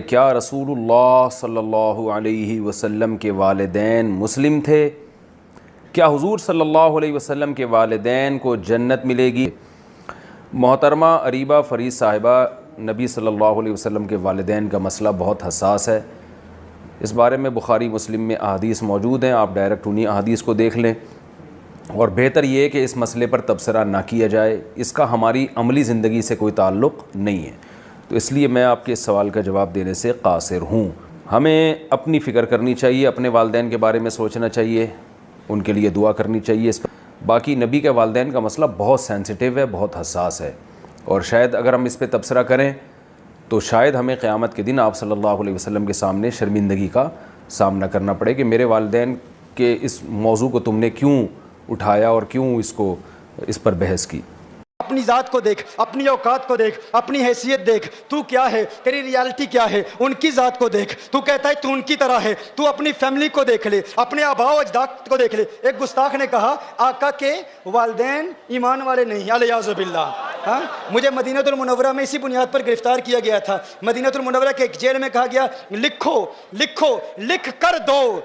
کیا رسول اللہ صلی اللہ علیہ وسلم کے والدین مسلم تھے؟ کیا حضور صلی اللہ علیہ وسلم کے والدین کو جنت ملے گی؟ محترمہ اریبہ فرید صاحبہ، نبی صلی اللہ علیہ وسلم کے والدین کا مسئلہ بہت حساس ہے۔ اس بارے میں بخاری مسلم میں احادیث موجود ہیں، آپ ڈائریکٹ انہی احادیث کو دیکھ لیں، اور بہتر یہ ہے کہ اس مسئلے پر تبصرہ نہ کیا جائے، اس کا ہماری عملی زندگی سے کوئی تعلق نہیں ہے، تو اس لیے میں آپ کے اس سوال کا جواب دینے سے قاصر ہوں۔ ہمیں اپنی فکر کرنی چاہیے، اپنے والدین کے بارے میں سوچنا چاہیے، ان کے لیے دعا کرنی چاہیے۔ باقی نبی کے والدین کا مسئلہ بہت سینسٹیو ہے، بہت حساس ہے، اور شاید اگر ہم اس پہ تبصرہ کریں تو شاید ہمیں قیامت کے دن آپ صلی اللہ علیہ وسلم کے سامنے شرمندگی کا سامنا کرنا پڑے کہ میرے والدین کے اس موضوع کو تم نے کیوں اٹھایا اور کیوں اس پر بحث کی۔ اپنی ذات کو دیکھ، اپنی اوقات کو دیکھ، اپنی حیثیت دیکھ، تو کیا ہے، تیری ریالٹی کیا ہے، ان کی ذات کو دیکھ۔ تو کہتا ہے تو ان کی طرح ہے، تو اپنی فیملی کو دیکھ لے، اپنے آباء و اجداد کو دیکھ لے۔ ایک گستاخ نے کہا آقا کے والدین ایمان والے نہیں، علیہ باللہ۔ مجھے مدینہ المنورہ میں اسی بنیاد پر گرفتار کیا گیا تھا۔ مدینہ المنورہ کے ایک جیل میں کہا گیا لکھ کر دو،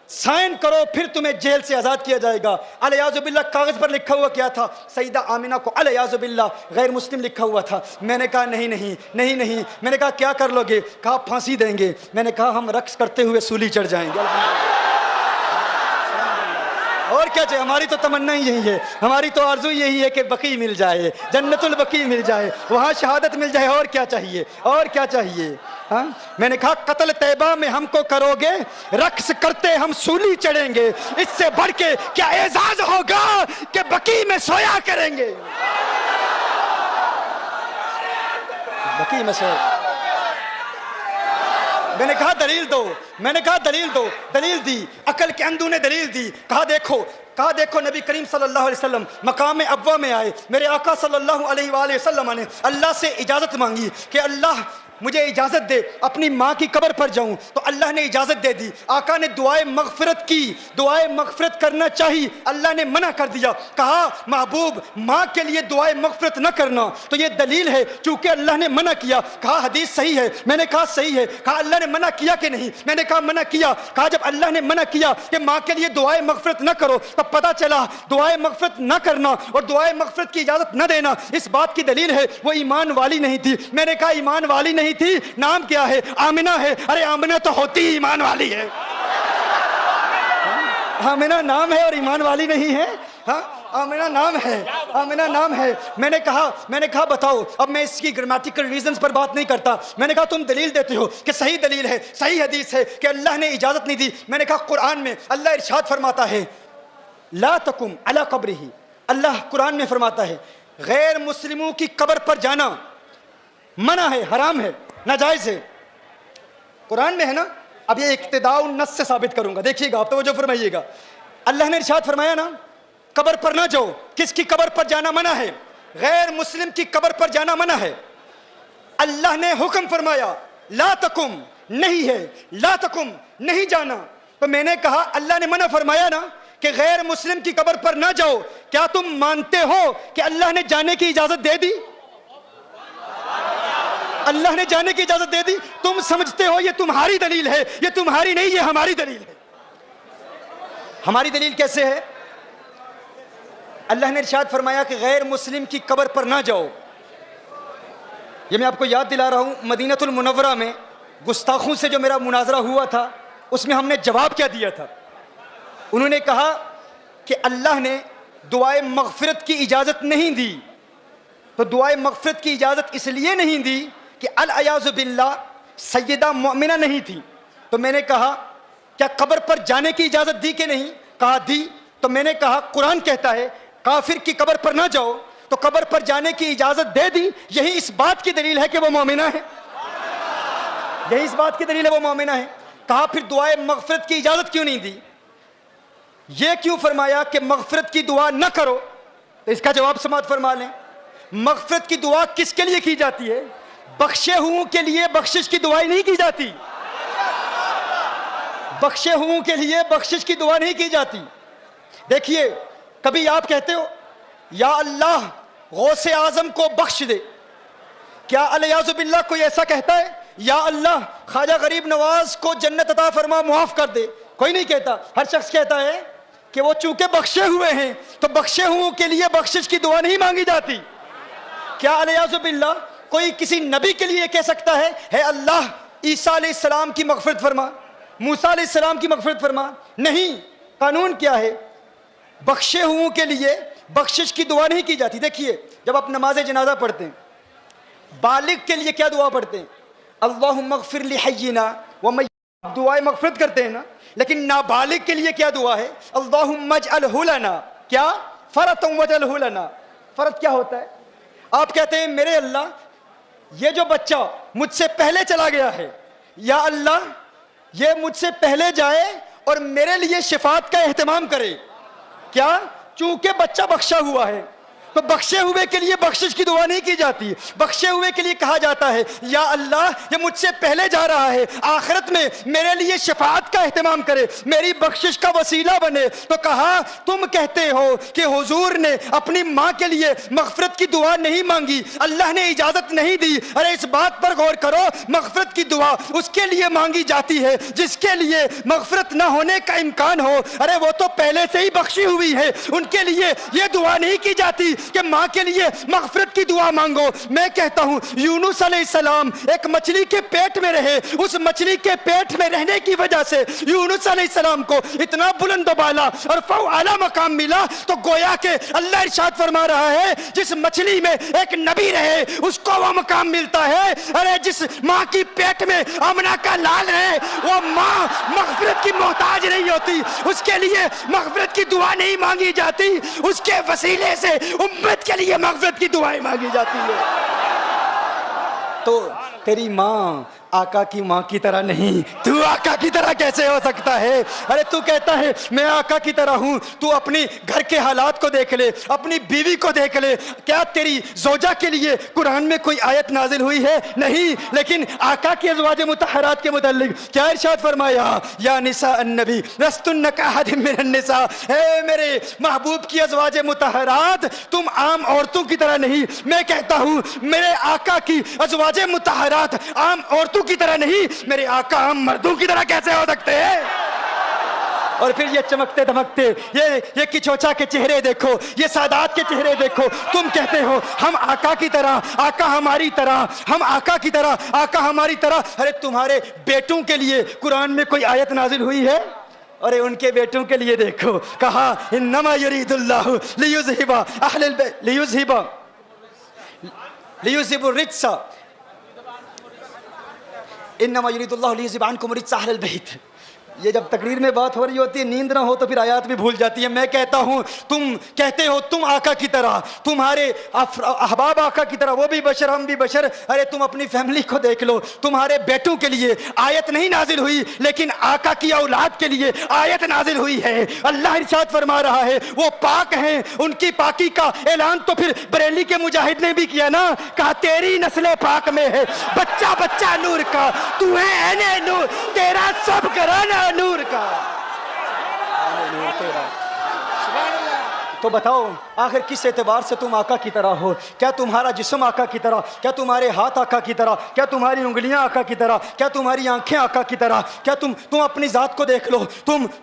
سائن کرو، پھر تمہیں جیل سے آزاد کیا جائے گا۔ علیہ باللہ کاغذ پر لکھا ہوا کیا تھا؟ سیدہ آمینہ کو علیہ باللہ غیر مسلم لکھا ہوا تھا۔ میں نے کہا نہیں۔ میں نے کہا کیا کر لو گے؟ کہا پھانسی دیں گے۔ میں نے کہا ہم رقص کرتے ہوئے سولی چڑھ جائیں گے۔ اور کیا چاہیے؟ ہماری تو تمنا ہی یہی ہے، ہماری تو آرزو یہی ہے کہ بقیع مل جائے، جنت البقیع مل جائے، وہاں شہادت مل جائے۔ اور کیا چاہیے؟ اور کیا چاہیے؟ میں نے کہا قتل طیبہ میں ہم کو کرو گے، رقص کرتے ہم سولی چڑھیں گے، اس سے بڑھ کے کیا اعزاز ہوگا کہ بقیع میں سویا کریں گے۔ بقیع میں سویا۔ میں نے کہا دلیل دو، دلیل دی، عقل کے اندھوں نے دلیل دی۔ کہا دیکھو نبی کریم صلی اللہ علیہ وسلم مقام ابوا میں آئے، میرے آقا صلی اللہ علیہ وآلہ وسلم نے اللہ سے اجازت مانگی کہ اللہ مجھے اجازت دے اپنی ماں کی قبر پر جاؤں، تو اللہ نے اجازت دے دی۔ آقا نے دعائے مغفرت کی، دعائے مغفرت کرنا چاہی، اللہ نے منع کر دیا۔ کہا محبوب ماں کے لیے دعائے مغفرت نہ کرنا، تو یہ دلیل ہے چونکہ اللہ نے منع کیا۔ کہا حدیث صحیح ہے۔ میں نے کہا صحیح ہے۔ کہا اللہ نے منع کیا کہ نہیں؟ میں نے کہا منع کیا۔ کہا جب اللہ نے منع کیا کہ ماں کے لیے دعائے مغفرت نہ کرو، تب پتہ چلا دعائے مغفرت نہ کرنا اور دعائے مغفرت کی اجازت نہ دینا اس بات کی دلیل ہے وہ ایمان والی نہیں تھی۔ میں نے کہا ایمان والی نہیں تھی، نام کیا ہے؟ آمنہ ہے۔ ارے آمنہ تو ہوتی ہی ایمان والی ہے۔ آمنہ نام ہے اور ایمان والی نہیں ہے؟ آمنہ نام ہے، آمنہ نام ہے۔ میں نے کہا بتاؤ۔ اب میں اس کی گرامیٹیکل ریزنز پر بات نہیں کرتا۔ میں نے کہا تم دلیل دیتے ہو کہ صحیح دلیل ہے، صحیح حدیث ہے کہ اللہ نے اجازت نہیں دی۔ میں نے کہا قرآن میں اللہ ارشاد فرماتا ہے لا تقم علی قبرہ، اللہ قرآن میں فرماتا ہے غیر مسلموں کی قبر پر جانا منع ہے، حرام ہے، ناجائز ہے۔ قرآن میں ہے نا؟ اب یہ اقتداء النص سے ثابت کروں گا، دیکھیے گا، آپ توجہ فرمائیے گا۔ اللہ نے ارشاد فرمایا نا قبر پر نہ جاؤ۔ کس کی قبر پر جانا منع ہے؟ غیر مسلم کی قبر پر جانا منع ہے۔ اللہ نے حکم فرمایا لا تقم، نہیں ہے، لا تقم، نہیں جانا۔ تو میں نے کہا اللہ نے منع فرمایا نا کہ غیر مسلم کی قبر پر نہ جاؤ، کیا تم مانتے ہو کہ اللہ نے جانے کی اجازت دے دی؟ اللہ نے جانے کی اجازت دے دی۔ تم سمجھتے ہو یہ تمہاری دلیل ہے، یہ تمہاری نہیں، یہ ہماری دلیل ہے۔ ہماری دلیل کیسے ہے؟ اللہ نے ارشاد فرمایا کہ غیر مسلم کی قبر پر نہ جاؤ۔ یہ میں آپ کو یاد دلا رہا ہوں، مدینہ المنورہ میں گستاخوں سے جو میرا مناظرہ ہوا تھا اس میں ہم نے جواب کیا دیا تھا؟ انہوں نے کہا کہ اللہ نے دعائے مغفرت کی اجازت نہیں دی، تو دعائے مغفرت کی اجازت اس لیے نہیں دی کہ العیاذ باللہ سیدہ مؤمنہ نہیں تھی۔ تو میں نے کہا کیا قبر پر جانے کی اجازت دی کہ نہیں؟ کہا دی۔ تو میں نے کہا قرآن کہتا ہے کافر کی قبر پر نہ جاؤ، تو قبر پر جانے کی اجازت دے دی، یہی اس بات کی دلیل ہے کہ وہ مومنہ ہے، یہی اس بات کی دلیل ہے وہ مومنہ ہے۔ کہا پھر دعائے مغفرت کی اجازت کیوں نہیں دی؟ یہ کیوں فرمایا کہ مغفرت کی دعا نہ کرو؟ تو اس کا جواب سماعت فرما لیں۔ مغفرت کی دعا کس کے لیے کی جاتی ہے؟ بخشے ہوں کے لیے بخشش کی دعائیں نہیں کی جاتی، بخشے ہوں کے لیے بخشش کی دعا نہیں کی جاتی۔ دیکھیے کبھی آپ کہتے ہو یا اللہ غوث اعظم کو بخش دے، کیا علیہ باللہ کوئی ایسا کہتا ہے یا اللہ خواجہ غریب نواز کو جنت عطا فرما، معاف کر دے. کوئی نہیں کہتا، ہر شخص کہتا ہے کہ وہ چونکہ بخشے ہوئے ہیں تو بخشے ہوئوں کے لیے بخشش کی دعا نہیں مانگی جاتی. کیا علیہ باللہ کوئی کسی نبی کے لیے کہہ سکتا ہے اے اللہ عیسیٰ علیہ السلام کی مغفرت فرما، موسیٰ علیہ السلام کی مغفرت فرما؟ نہیں. قانون کیا ہے؟ بخشے ہوئوں کے لیے بخشش کی دعا نہیں کی جاتی. دیکھیے جب آپ نماز جنازہ پڑھتے ہیں، بالغ کے لیے کیا دعا پڑھتے ہیں؟ اللہم اغفر لحینا ومیتنا، دعائے مغفرت کرتے ہیں نا. لیکن نابالغ کے لیے کیا دعا ہے؟ اللہم اجعلہ لنا، کیا؟ فرطا وجعلہ لنا. فرط کیا ہوتا ہے؟ آپ کہتے ہیں میرے اللہ یہ جو بچہ مجھ سے پہلے چلا گیا ہے، یا اللہ یہ مجھ سے پہلے جائے اور میرے لیے شفاعت کا اہتمام کرے. کیا؟ چونکہ بچہ بخشا ہوا ہے تو بخشے ہوئے کے لیے بخشش کی دعا نہیں کی جاتی. بخشے ہوئے کے لیے کہا جاتا ہے یا اللہ یہ مجھ سے پہلے جا رہا ہے، آخرت میں میرے لیے شفاعت کا اہتمام کرے، میری بخشش کا وسیلہ بنے. تو کہا تم کہتے ہو کہ حضور نے اپنی ماں کے لیے مغفرت کی دعا نہیں مانگی، اللہ نے اجازت نہیں دی. ارے اس بات پر غور کرو، مغفرت کی دعا اس کے لیے مانگی جاتی ہے جس کے لیے مغفرت نہ ہونے کا امکان ہو. ارے وہ تو پہلے سے ہی بخشی ہوئی ہے، ان کے لیے یہ دعا نہیں کی جاتی کہ ماں کے لیے مغفرت کی دعا مانگو. میں کہتا ہوں یونس علیہ السلام ایک مچھلی کے پیٹ میں رہے، اس مچھلی کے پیٹ میں رہنے کی وجہ سے یونس علیہ السلام کو اتنا بلند و بالا اور اعلیٰ مقام ملا. تو گویا کہ اللہ ارشاد فرما رہا ہے جس مچھلی میں ایک نبی رہے اس کو وہ مقام ملتا ہے. ارے جس ماں کی پیٹ میں آمنہ کا لال ہے وہ ماں مغفرت کی محتاج نہیں ہوتی، اس کے لیے مغفرت کی دعا نہیں مانگی جاتی، اس کے وسیلے سے امت کے لیے مغفرت کی دعائیں مانگی جاتی ہے. تو تیری ماں آقا کی ماں کی طرح نہیں، تو آقا کی طرح کیسے ہو سکتا ہے؟ ارے تو کہتا ہے میں آقا کی طرح ہوں، تو اپنی گھر کے حالات کو دیکھ لے، اپنی بیوی کو دیکھ لے. کیا تیری زوجہ کے لیے قرآن میں کوئی آیت نازل ہوئی ہے؟ نہیں. لیکن آقا کی ازواج مطہرات کے متعلق کیا ارشاد فرمایا؟ یا نساء النبی لستن کاحد من النساء، اے میرے محبوب کی ازواج مطہرات تم عام عورتوں کی طرح نہیں. میں کہتا ہوں میرے آقا کی ازواج مطہرات عام عورتوں کی طرح نہیں، میرے آقا ہم مردوں کی طرح کیسے ہو سکتے ہیں؟ اور پھر یہ چمکتے دمکتے یہ کچوچا کے چہرے دیکھو، یہ سادات کے چہرے دیکھو. تم کہتے ہو ہم آقا کی طرح، آقا ہماری طرح، ہم آقا کی طرح، آقا ہماری طرح. ارے تمہارے بیٹوں کے لیے قرآن میں کوئی آیت نازل ہوئی ہے؟ ارے ان کے بیٹوں کے لیے دیکھو، کہا انما یرید اللہ لیذہب اہل البیت لیذہب الرجس، انما یرید اللہ لیذہب عنکم الرجس اہل البیت. یہ جب تقریر میں بات ہو رہی ہوتی ہے نیند نہ ہو تو پھر آیات بھی بھول جاتی ہے. میں کہتا ہوں تم کہتے ہو تم آقا کی طرح، تمہارے احباب آقا کی طرح، وہ بھی بشر ہم بھی بشر. ارے تم اپنی فیملی کو دیکھ لو، تمہارے بیٹوں کے لیے آیت نہیں نازل ہوئی لیکن آقا کی اولاد کے لیے آیت نازل ہوئی ہے. اللہ ارشاد فرما رہا ہے وہ پاک ہیں، ان کی پاکی کا اعلان تو پھر بریلی کے مجاہد نے بھی کیا نا، کہا تیری نسل پاک میں ہے، بچہ بچہ نور کا، تو ہے عین نور، تیرا سب گھرانہ نور کا. تو بتاؤ آخر کس اعتبار سے تم آقا کی طرح ہو؟ کیا تمہارا جسم آقا کی طرح؟ کیا تمہارے ہاتھ آقا کی طرح؟ کیا تمہاری انگلیاں آقا کی طرح؟ کیا تمہاری آنکھیں آقا کی طرح؟ کیا تم اپنی ذات کو دیکھ لو،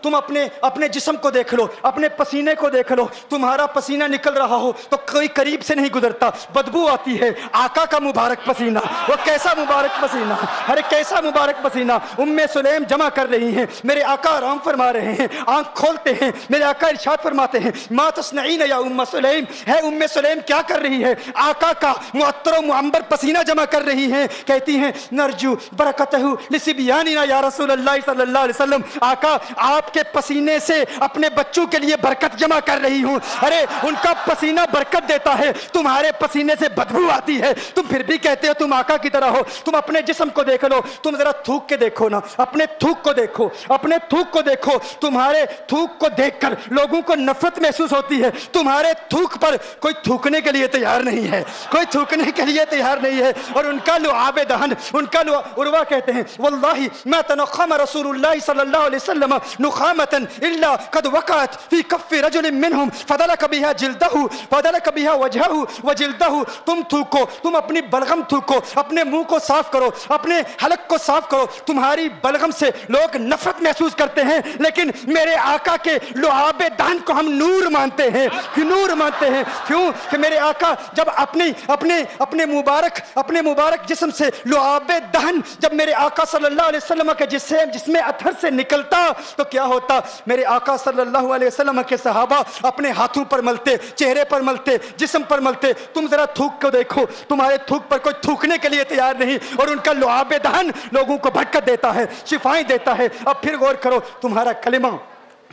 تم اپنے جسم کو دیکھ لو، اپنے پسینے کو دیکھ لو. تمہارا پسینہ نکل رہا ہو تو کوئی قریب سے نہیں گزرتا، بدبو آتی ہے. آقا کا مبارک پسینہ، وہ کیسا مبارک پسینہ، ارے کیسا مبارک پسینہ. ام سلیم جمع کر رہی ہیں، میرے آقا آرام فرما رہے ہیں، آنکھ کھولتے ہیں، میرے آقا ارشاد فرماتے ہیں ما تصنعین یا ام سلیم، ہے ام سلیم کیا کر رہی ہے؟ آقا کا معطر و معمبر پسینہ جمع کر رہی ہیں. کہتی ہیں نرجو برکتہ لصبیاننا یا رسول اللہ صلی اللہ علیہ وسلم، آقا آپ کے پسینے سے اپنے بچوں کے لیے برکت جمع کر رہی ہوں. ارے ان کا پسینہ برکت دیتا ہے، تمہارے پسینے سے بدبو آتی ہے، تم پھر بھی کہتے ہو تم آقا کی طرح ہو. تم اپنے جسم کو دیکھ لو، تم ذرا تھوک کے دیکھو نا، اپنے تھوک کو دیکھو، اپنے تھوک کو دیکھو. تمہارے تھوک کو دیکھ کر لوگوں کو نفرت محسوس ہوتی ہوتی ہے, تمہارے تھوک پر کوئی تھوکنے کے لیے تیار نہیں ہے, کوئی تھوکنے کے لیے تیار نہیں ہے. اور ان کا لعاب دہن, ان کا عروہ کہتے ہیں واللہ ما تنخم رسول اللہ صلی اللہ علیہ وسلم نخامتا الا قد وقعت فی کف رجل منہم فدلک بها جلدہ فدلک بها وجہہ وجلدہ. تم تھوکو, تم اپنی بلغم تھوکو, اپنے منہ کو صاف کرو, اپنے حلق کو صاف کرو. تمہاری بلغم سے لوگ نفرت محسوس کرتے ہیں, لیکن میرے آقا کے لعاب دہن کو ہم نور مانتے ہیں. نور مانتے ہیں کیوں کہ میرے آقا جب اپنے مبارک جسم سے لعاب دہن جب میرے آقا صلی اللہ علیہ وسلم کے جسم اطہر سے نکلتا تو کیا ہوتا؟ میرے آقا صلی اللہ علیہ وسلم کے صحابہ اپنے ہاتھوں پر ملتے, چہرے پر ملتے, جسم پر ملتے. تم ذرا تھوک کو دیکھو, تمہارے تھوک پر کوئی تھوکنے کے لیے تیار نہیں, اور ان کا لعاب دہن لوگوں کو برکت دیتا ہے, شفائیں دیتا ہے. اب پھر غور کرو, تمہارا کلمہ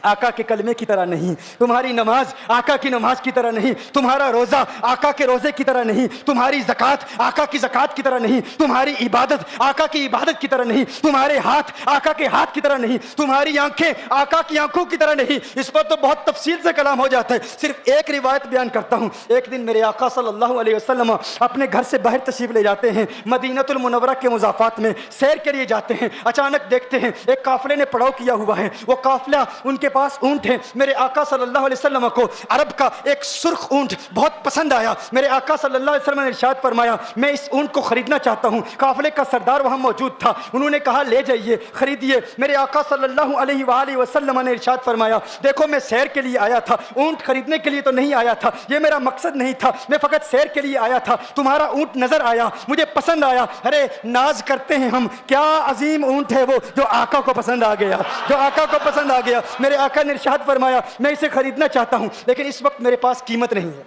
آقا کے کلمے کی طرح نہیں, تمہاری نماز آقا کی نماز کی طرح نہیں, تمہارا روزہ آقا کے روزے کی طرح نہیں, تمہاری زکوٰۃ آقا کی زکوٰۃ کی طرح نہیں, تمہاری عبادت آقا کی عبادت کی طرح نہیں, تمہارے ہاتھ آقا کے ہاتھ کی طرح نہیں, تمہاری آنکھیں آقا کی آنکھوں کی طرح نہیں. اس پر تو بہت تفصیل سے کلام ہو جاتا ہے, صرف ایک روایت بیان کرتا ہوں. ایک دن میرے آقا صلی اللہ علیہ وسلم اپنے گھر سے باہر تشریف لے جاتے ہیں, مدینۃ المنورہ کے مضافات میں سیر کے لیے جاتے ہیں. اچانک دیکھتے ہیں ایک قافلے نے پڑاؤ کیا ہوا ہے, وہ قافلہ ان کے پاس اونٹ ہے. میرے آقا صلی اللہ علیہ وسلم کو عرب کا ایک سرخ اونٹ بہت پسند آیا. میرے آقا صلی اللہ علیہ وسلم نے ارشاد فرمایا میں اس اونٹ کو خریدنا چاہتا ہوں. قافلے کا سردار وہاں موجود تھا, انہوں نے کہا لے جائیے, خریدیے. میرے آقا صلی اللہ علیہ وآلہ وسلم نے ارشاد فرمایا دیکھو میں سیر کے لیے آیا تھا, اونٹ خریدنے کے لیے تو نہیں آیا تھا, یہ میرا مقصد نہیں تھا, میں فقط سیر کے لیے آیا تھا. تمہارا اونٹ نظر آیا, مجھے پسند آیا. ارے ناز کرتے ہیں ہم, کیا عظیم اونٹ ہے وہ جو آقا کو پسند آ گیا, جو آقا کو پسند آ گیا. میرے آقا نے ارشاد فرمایا میں اسے خریدنا چاہتا ہوں, لیکن اس وقت میرے پاس قیمت نہیں ہے,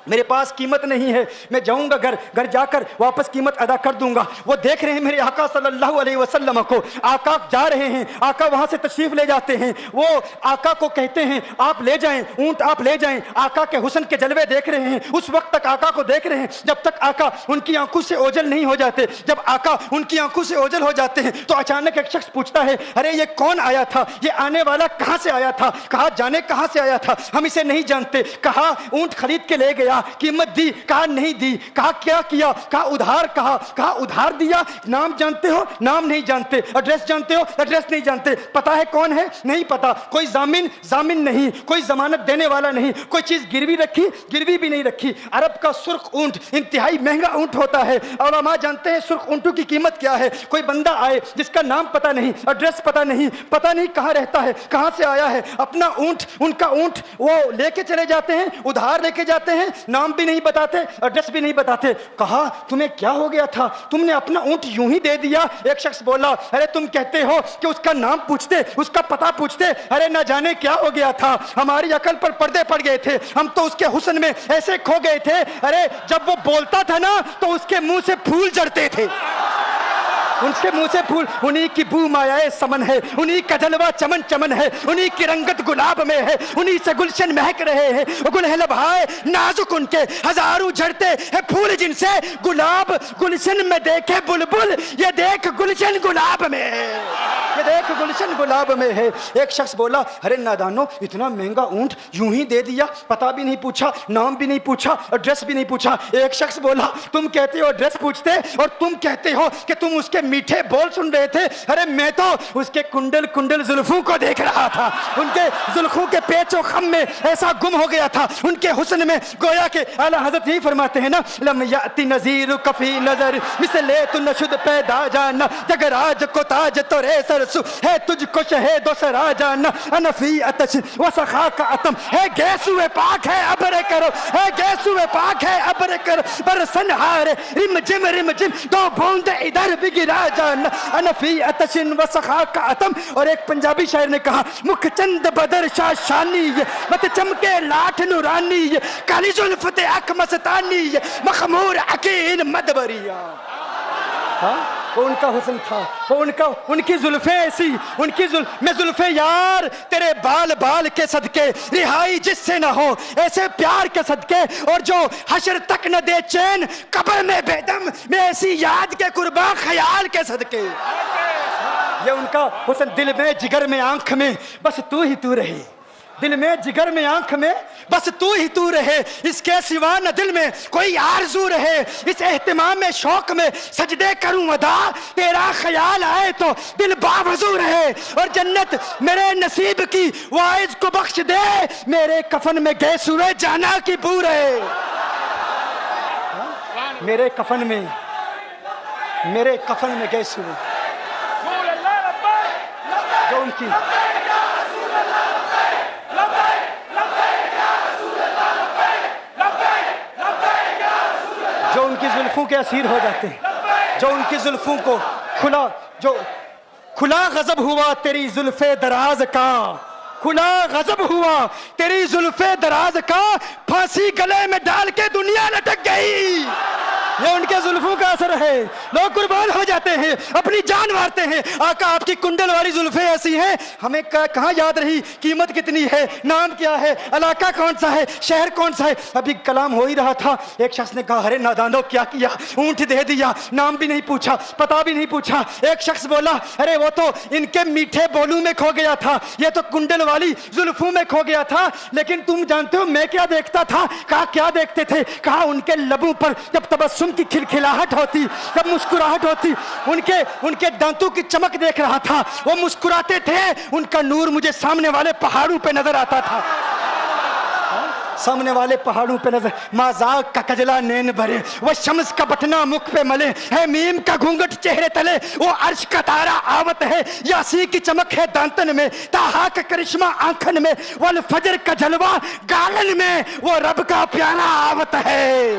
میرے پاس قیمت نہیں ہے, میں جاؤں گا گھر جا کر واپس قیمت ادا کر دوں گا. وہ دیکھ رہے ہیں میرے آقا صلی اللہ علیہ وسلم کو, آقا جا رہے ہیں, آقا وہاں سے تشریف لے جاتے ہیں. وہ آقا کو کہتے ہیں آپ لے جائیں, اونٹ آپ لے جائیں. آقا کے حسن کے جلوے دیکھ رہے ہیں, اس وقت تک آقا کو دیکھ رہے ہیں جب تک آقا ان کی آنکھوں سے اوجھل نہیں ہو جاتے. جب آقا ان کی آنکھوں سے اوجھل ہو جاتے ہیں تو اچانک ایک شخص پوچھتا ہے ارے یہ کون آیا تھا, یہ آنے والا کہاں سے آیا تھا؟ کہا جانے کہاں سے آیا تھا, ہم اسے نہیں جانتے. کہا اونٹ خرید کے لے گیا, قیمت دی, کہا نہیں دی. کہا کیا کیا؟ کہا ادھار. کہا ادھار دیا. نام جانتے ہو؟ نام نہیں جانتے. ایڈریس جانتے ہو؟ ایڈریس نہیں جانتے. پتا ہے کون ہے؟ نہیں پتا. کوئی ضامن نہیں, کوئی ضمانت دینے والا نہیں, کوئی چیز گروی رکھی, گروی بھی نہیں رکھی. عرب کا سرخ اونٹ انتہائی مہنگا اونٹ ہوتا ہے. علماء جانتے ہیں سرخ اونٹوں کی قیمت کیا ہے. کوئی بندہ آئے جس کا نام پتا نہیں, ایڈریس پتا نہیں کہاں رہتا ہے, کہاں سے آیا ہے, اپنا اونٹ, ان کا اونٹ وہ لے کے چلے جاتے ہیں, ادھار لے کے جاتے ہیں, نام بھی نہیں بتاتے, ایڈریس بھی نہیں بتاتے. کہا تمہیں کیا ہو گیا تھا, تم نے اپنا اونٹ یوں ہی دے دیا؟ ایک شخص بولا ارے تم کہتے ہو کہ اس کا نام پوچھتے, اس کا پتہ پوچھتے, ارے نہ جانے کیا ہو گیا تھا, ہماری عقل پر پردے پڑ گئے تھے, ہم تو اس کے حسن میں ایسے کھو گئے تھے. ارے جب وہ بولتا تھا نا تو اس کے منہ سے پھول جھڑتے تھے, ان کے منہ سے پھول. انہی کی بو مایائے سمن ہے, انہی کا جلوہ چمن چمن ہے, انہی کی رنگت گلاب میں ہے, انہی سے گلشن مہک رہے ہیں. گل ہے لبہائے نازک ان کے, ہزاروں جھڑتے ہیں پھول جن سے گلاب گلشن میں دیکھے بلبل, یہ دیکھ گلشن گلاب میں ہے, یہ دیکھ گلشن گلاب میں ہے. ایک شخص بولا ارے نادانو اتنا مہنگا اونٹ یوں ہی دے دیا, پتہ بھی نہیں پوچھا, نام بھی نہیں پوچھا, ایڈریس بھی نہیں پوچھا. ایک شخص بولا تم کہتے ہو ایڈریس پوچھتے اور تم کہتے ہو کہ تم اس کے میٹھے بول سن رہے تھے. ارے میں تو اس کے کنڈل زلفوں کو دیکھ رہا تھا, ان کے زلفوں کے پیچ و خم میں ایسا گم ہو گیا تھا, ان کے حسن میں. گویا کہ اعلیٰ حضرت یہی فرماتے ہیں نا لم یاتی نذیر کفی نظر مثل تو نشد پیدا جانا, جگر آج کو تاج تو رے سرسو ہے تجھ کو شہید و سرا جانا, انفی اتش و سخا کا اتم ہے گیسو پاک ہے ابر کرو, ہے گیسو پاک ہے ابر کرو, برسن ہارے رم جم دو بوند ادھر بھی گرا جانا, انفی اتشن و سخا کا اتم. اور ایک پنجابی شاعر نے کہا مکھ چند بدر شاہ شانی, مت چمکے لاٹھ نورانی, کالی زلفت اک مستانی, مخمور عقین مدبریہ. وہ ان کا حسن تھا, وہ ان کی زلفیں ایسی, ان کی میں زلفیں یار تیرے بال کے صدقے, رہائی جس سے نہ ہو ایسے پیار کے صدقے, اور جو حشر تک نہ دے چین قبر میں بے دم, میں ایسی یاد کے قربان خیال کے صدقے. یہ ان کا حسن, دل میں جگر میں آنکھ میں بس تو ہی تو رہی, دل میں جگر میں آنکھ میں بس تو ہی تو رہے، اس کے سوا نہ دل میں کوئی آرزو رہے، اس اہتمام میں شوق میں سجدے کروں ادا، تیرا خیال آئے تو دل باوضو رہے، اور جنت میرے نصیب کی واعظ کو بخش دے، میرے کفن میں گئے سوئے جانا کی بو رہے، میرے کفن میں گئے سوئے جو ان کی زلفوں کے اسیر ہو جاتے ہیں، جو ان کی زلفوں کو کھلا غضب ہوا تیری زلف دراز کا، کھلا غضب ہوا تیری زلف دراز کا، پھانسی گلے میں ڈال کے دنیا لٹک گئی، یہ ان کے زلفوں کا اثر ہے، لوگ قربان ہو جاتے ہیں، اپنی جان مارتے ہیں، آقا آپ کی کنڈل والی زلفیں ایسی ہیں، ہمیں کہاں یاد رہی قیمت کتنی ہے، نام کیا ہے، علاقہ کون سا ہے، شہر کون سا ہے۔ ابھی کلام ہو ہی رہا تھا، ایک شخص نے کہا ارے نادانو کیا کیا، اونٹ دے دیا، نام بھی نہیں پوچھا، پتہ بھی نہیں پوچھا۔ ایک شخص بولا ارے وہ تو ان کے میٹھے بولوں میں کھو گیا تھا، یہ تو کنڈل والی زلفوں میں کھو گیا تھا، لیکن تم جانتے ہو میں کیا دیکھتا تھا؟ کہا کیا دیکھتے تھے؟ کہا ان کے لبوں پر جب تبسم کی کھلکھلاہٹ ہوتی، جب مسکراہٹ ہوتی، ان کے دانتوں کی چمک دیکھ رہا تھا، وہ مسکراتے تھے، ان کا نور مجھے سامنے والے پہاڑوں پہ نظر آتا تھا، سامنے والے پہاڑوں پہ نظر۔ مازاق کا کجلا نین بھرے، وہ شمس کا بٹنا مکھ پہ ملے، ہے میم کا گھونگٹ چہرے تلے، وہ عرش کا تارا آوت ہے، یاسی کی چمک ہے دانتن میں، تاہا کا کرشمہ آنکھن میں، والفجر کا جلوہ گالن میں، وہ رب کا پیارا آوت ہے،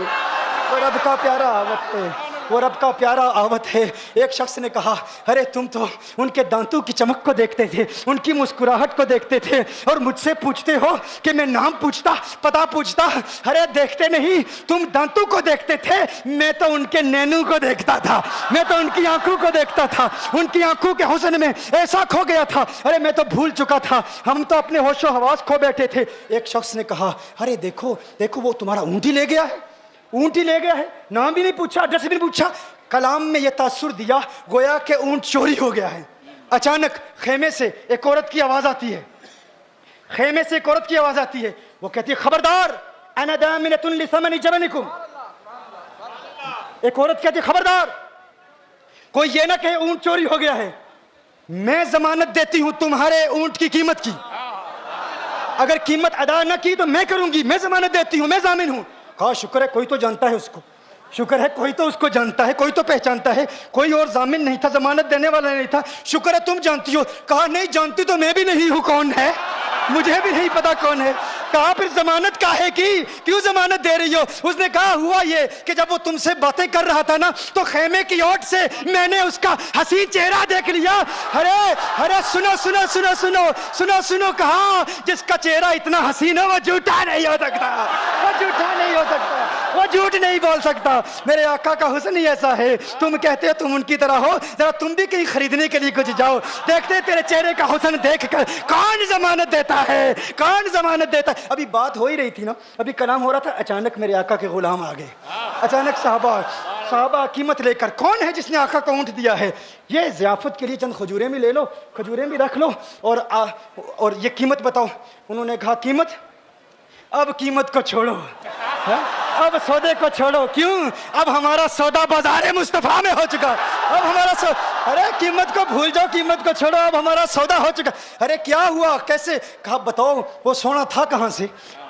وہ رب کا پیارا آوت ہے، وہ رب کا پیارا آوت ہے۔ ایک شخص نے کہا ارے تم تو ان کے دانتوں کی چمک کو دیکھتے تھے، ان کی مسکراہٹ کو دیکھتے تھے، اور مجھ سے پوچھتے ہو کہ میں نام پوچھتا، پتہ پوچھتا؟ ارے دیکھتے نہیں، تم دانتوں کو دیکھتے تھے، میں تو ان کے نینوں کو دیکھتا تھا، میں تو ان کی آنکھوں کو دیکھتا تھا، ان کی آنکھوں کے حسن میں ایسا کھو گیا تھا، ارے میں تو بھول چکا تھا، ہم تو اپنے ہوش و حواس کھو بیٹھے تھے۔ ایک شخص نے کہا ارے دیکھو دیکھو وہ تمہارا اونٹ ہی لے گیا ہے، اونٹ ہی لے گیا ہے، نام بھی نہیں پوچھا، ایڈریس بھی نہیں پوچھا۔ کلام میں یہ تاثر دیا گویا کہ اونٹ چوری ہو گیا ہے۔ اچانک خیمے سے ایک عورت کی آواز آتی ہے، خیمے سے ایک عورت کی آواز آتی ہے، وہ کہتی ہے خبردار انا دامنۃ لثمن جبنکم، ایک عورت کہتی ہے خبردار کوئی یہ نہ کہے اونٹ چوری ہو گیا ہے، میں ضمانت دیتی ہوں تمہارے اونٹ کی قیمت کی، اگر قیمت ادا نہ کی تو میں کروں گی، میں ضمانت دیتی ہوں، میں ضامن ہوں۔ کہا شکر ہے کوئی تو جانتا ہے اس کو، شکر ہے کوئی تو اس کو جانتا ہے، کوئی تو پہچانتا ہے، کوئی اور ضامن نہیں تھا، ضمانت دینے والا نہیں تھا، شکر ہے تم جانتی ہو۔ کہا نہیں جانتی تو میں بھی نہیں ہوں، کون ہے مجھے بھی نہیں پتا کون ہے۔ کہا پھر ضمانت کاہے کی، کیوں ضمانت دے رہی ہو؟ اس نے کہا ہوا یہ کہ جب وہ تم سے باتیں کر رہا تھا نا تو خیمے کی اوٹ سے میں نے اس کا حسین چہرہ دیکھ لیا۔ ارے سنو سنو سنو سنو سنو سنو، کہا جس کا چہرہ اتنا حسین ہے وہ جھوٹا نہیں ہو سکتا، وہ جھوٹا نہیں ہو سکتا، وہ جھوٹ نہیں بول سکتا۔ میرے آقا کا حسن ہی ایسا ہے، تم کہتے ہو تم ان کی طرح ہو، ذرا تم بھی کہیں خریدنے کے لیے کچھ جاؤ، دیکھتے تیرے چہرے کا حسن دیکھ کر کون ضمانت دیتا ہے، کون ضمانت دیتا ہے۔ ابھی بات ہو ہی رہی تھی نا، ابھی کلام ہو رہا تھا، اچانک میرے آقا کے غلام آ گئے، اچانک صحابہ قیمت لے کر، کون ہے جس نے آقا کو اونٹ دیا ہے؟ یہ ضیافت کے لیے چند کھجوریں بھی لے لو، کھجوریں بھی رکھ لو، اور یہ قیمت بتاؤ۔ انہوں نے کہا قیمت؟ اب قیمت کو چھوڑو، اب سودے کو چھوڑو، کیوں؟ اب ہمارا سودا بازار مصطفیٰ میں ہو چکا، اب ہمارا ارے قیمت کو بھول جاؤ، قیمت کو چھوڑو، اب ہمارا سودا ہو چکا۔ ارے کیا ہوا، کیسے؟ کہا بتاؤ وہ سونا تھا کہاں سے،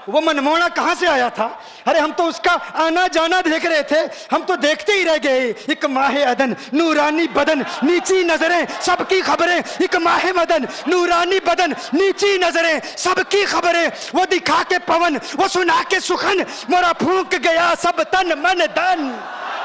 وہ منمونا کہاں سے آیا تھا؟ ارے ہم تو اس کا آنا جانا دیکھ رہے تھے، ہم تو دیکھتے ہی رہ گئے، ایک ماہ عدن نورانی بدن نیچی نظریں سب کی خبریں، ایک ماہ مدن نورانی بدن نیچی نظریں سب کی خبریں، وہ دکھا کے پون وہ سنا کے سخن، میرا پھونک گیا سب تن من دن،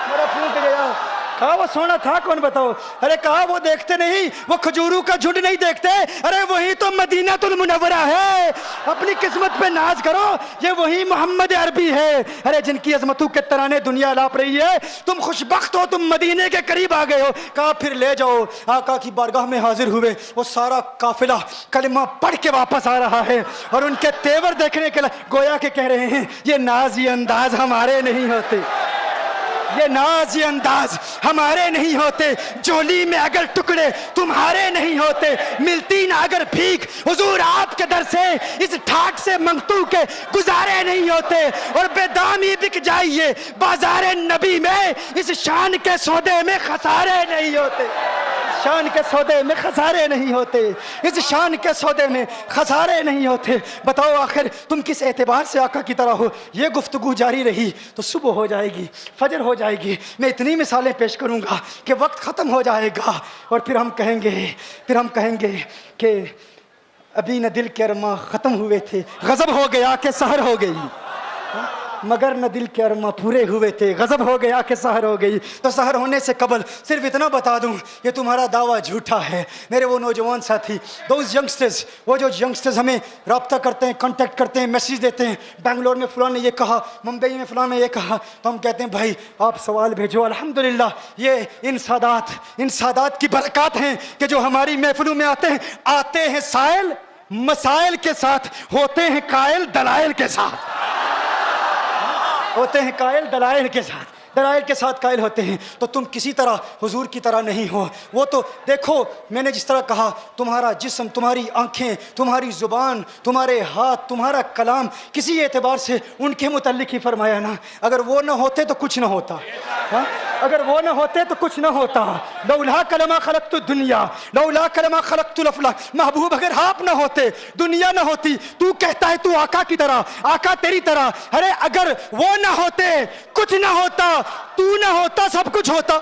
میرا پھونک گیا۔ کہا وہ سونا تھا کون بتاؤ؟ ارے کہا وہ دیکھتے نہیں، وہ کھجوروں کا جھنڈ نہیں دیکھتے، ارے وہی تو مدینہ المنورہ ہے، اپنی قسمت پہ ناز کرو، یہ وہی محمد عربی ہے، ارے جن کی عظمتوں کے ترانے دنیا لاپ رہی ہے، تم خوش بخت ہو، تم مدینے کے قریب آ گئے ہو۔ کہا پھر لے جاؤ۔ آقا کی بارگاہ میں حاضر ہوئے، وہ سارا قافلہ کلمہ پڑھ کے واپس آ رہا ہے، اور ان کے تیور دیکھنے کے لیے گویا کہ کہہ رہے ہیں یہ ناز یہ انداز ہمارے نہیں ہوتے، یہ ناز یہ انداز ہمارے نہیں ہوتے، جولی میں اگر ٹکڑے تمہارے نہیں ہوتے، ملتی نہ اگر بھیک حضور آپ کے در سے، اس ٹھاٹ سے منگتو کے گزارے نہیں ہوتے، اور بے دامی بک جائیے بازار نبی میں، اس شان کے سودے میں خسارے نہیں ہوتے، شان کے سودے میں خسارے نہیں ہوتے، اس شان کے سودے میں خسارے نہیں ہوتے۔ بتاؤ آخر تم کس اعتبار سے آقا کی طرح ہو؟ یہ گفتگو جاری رہی تو صبح ہو جائے گی، فجر ہو جائے گی، میں اتنی مثالیں پیش کروں گا کہ وقت ختم ہو جائے گا، اور پھر ہم کہیں گے کہ ابھی نہ دل کے ارماں ختم ہوئے تھے، غضب ہو گیا کہ سحر ہو گئی، مگر نہ دل کے ارماں پورے ہوئے تھے، غضب ہو گیا کہ سحر ہو گئی۔ تو سحر ہونے سے قبل صرف اتنا بتا دوں کہ تمہارا دعویٰ جھوٹا ہے۔ میرے وہ نوجوان ساتھی، دوز ینگسٹرز، وہ جو ینگسٹرز ہمیں رابطہ کرتے ہیں، کانٹیکٹ کرتے ہیں، میسیج دیتے ہیں، بنگلور میں فلاں نے یہ کہا، ممبئی میں فلاں نے یہ کہا، تو ہم کہتے ہیں بھائی آپ سوال بھیجو۔ الحمدللہ یہ ان سادات کی برکات ہیں کہ جو ہماری محفلوں میں آتے ہیں سائل مسائل کے ساتھ، ہوتے ہیں قائل دلائل کے ساتھ، ہوتے ہیں قائل دلائل کے ساتھ قائل ہوتے ہیں۔ تو تم کسی طرح حضور کی طرح نہیں ہو۔ وہ تو دیکھو میں نے جس طرح کہا، تمہارا جسم، تمہاری آنکھیں، تمہاری زبان، تمہارے ہاتھ، تمہارا کلام، کسی اعتبار سے ان کے متعلق ہی فرمایا نا، اگر وہ نہ ہوتے تو کچھ نہ ہوتا، اگر وہ نہ ہوتے تو کچھ نہ ہوتا۔ لولا کلمہ خلقت الدنیا، لولا کلمہ خلقت الافلاک۔ محبوب اگر آپ نہ ہوتے، دنیا نہ ہوتی، تو کہتا ہے تو آقا کی طرح، آقا تیری طرح، ارے اگر وہ نہ ہوتے کچھ نہ ہوتا، تو نہ ہوتا سب کچھ ہوتا۔